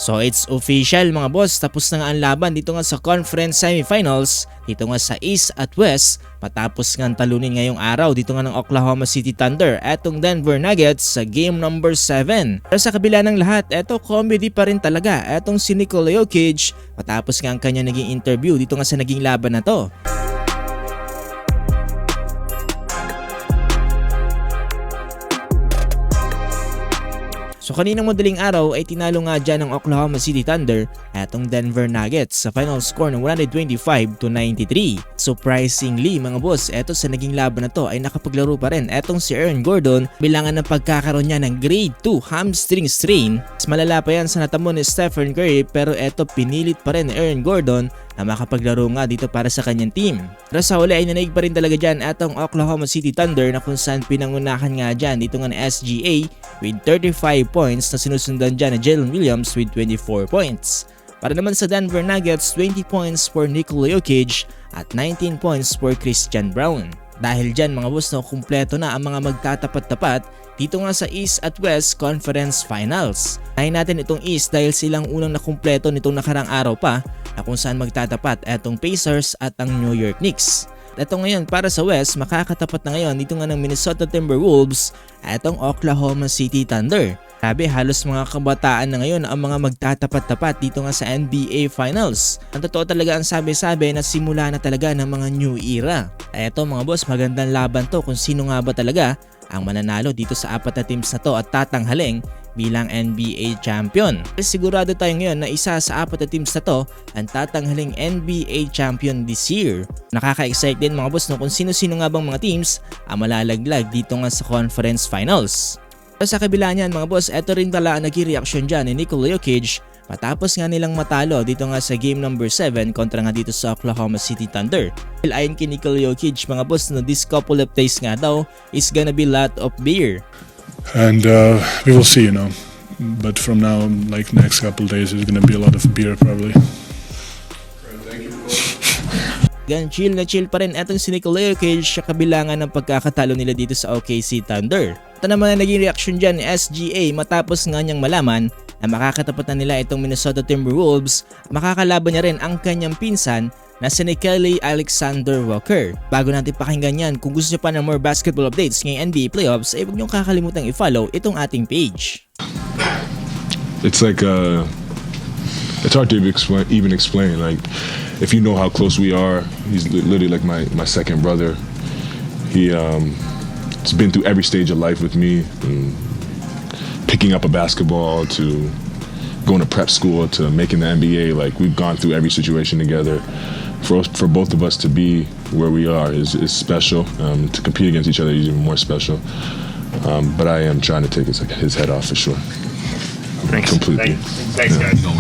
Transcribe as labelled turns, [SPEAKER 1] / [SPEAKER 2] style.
[SPEAKER 1] So it's official mga boss, tapos na nga ang laban dito nga sa conference semifinals dito nga sa East at West matapos nga talunin ngayong araw dito nga ng Oklahoma City Thunder etong Denver Nuggets sa game number 7. Pero sa kabila ng lahat, eto comedy pa rin talaga etong si Nikola Jokic matapos nga ang kanya naging interview dito nga sa naging laban na to. So kaninang madaling araw ay tinalo nga dyan ng Oklahoma City Thunder atong Denver Nuggets sa final score ng 125-93. Surprisingly mga boss, eto sa naging laban na to ay nakapaglaro pa rin etong si Aaron Gordon bilangan ng pagkakaroon niya ng grade 2 hamstring strain. Mas malala pa yan sa natamo ni Stephen Curry pero eto pinilit pa rin ni Aaron Gordon na makapaglaro nga dito para sa kanyang team. Pero sa huli ay nanaig pa rin talaga dyan atong Oklahoma City Thunder na kung saan pinangunahan nga dyan dito nga na SGA with 35 points na sinusundan dyan na Jalen Williams with 24 points. Para naman sa Denver Nuggets, 20 points for Nikola Jokic at 19 points for Christian Braun. Dahil dyan mga boss, no, kumpleto na ang mga magtatapat-tapat dito nga sa East at West Conference Finals. Tayin natin itong East dahil silang unang nakumpleto nitong nakarang araw pa na kung saan magtatapat etong Pacers at ang New York Knicks. Ito ngayon para sa West, makakatapat na ngayon dito nga ng Minnesota Timberwolves at itong Oklahoma City Thunder. Sabi halos mga kabataan na ngayon ang mga magtatapat-tapat dito nga sa NBA Finals. Ang totoo talaga ang sabi-sabi na simula na talaga ng mga new era. Eto mga boss, magandang laban to kung sino nga ba talaga ang mananalo dito sa apat na teams na to at tatanghaling bilang NBA champion. Sigurado tayo ngayon na isa sa apat na teams na to ang tatanghaling NBA champion this year. Nakaka-excite din mga boss no kung sino-sino nga bang mga teams ang malalaglag dito nga sa conference finals. Pero sa kabila niyan mga boss, eto rin pala ang naging reaksyon dyan ni Nikola Jokic matapos nga nilang matalo dito nga sa game number 7 kontra nga dito sa Oklahoma City Thunder. Ayon kay Nikola Jokic mga boss, no, this couple of days nga daw is gonna be lot of beer.
[SPEAKER 2] And we will see, you know. But from now, like next couple days, there's gonna be a lot of beer probably.
[SPEAKER 1] Gan chill na chill pa rin etong si Nikola Jokic sa kabilangan ng pagkakatalo nila dito sa OKC Thunder. Ito naman ang naging reaksyon dyan ni SGA matapos nga niyang malaman na makakatapat na nila itong Minnesota Timberwolves, makakalaban niya rin ang kanyang pinsan na si Nickeil Alexander-Walker. Bago natin pakinggan yan, kung gusto niyo pa ng more basketball updates ngayong NBA playoffs, ay huwag niyong kakalimutang i-follow itong ating page.
[SPEAKER 3] It's like it's hard to even explain. Like if you know how close we are, he's literally like my second brother. He's been through every stage of life with me, from picking up a basketball to going to prep school to making the NBA. Like we've gone through every situation together. For both of us to be where we are is special. To compete against each other is even more special. But I am trying to take his head off for sure.
[SPEAKER 4] Thanks.
[SPEAKER 3] Completely.
[SPEAKER 4] Thanks guys.
[SPEAKER 3] Yeah.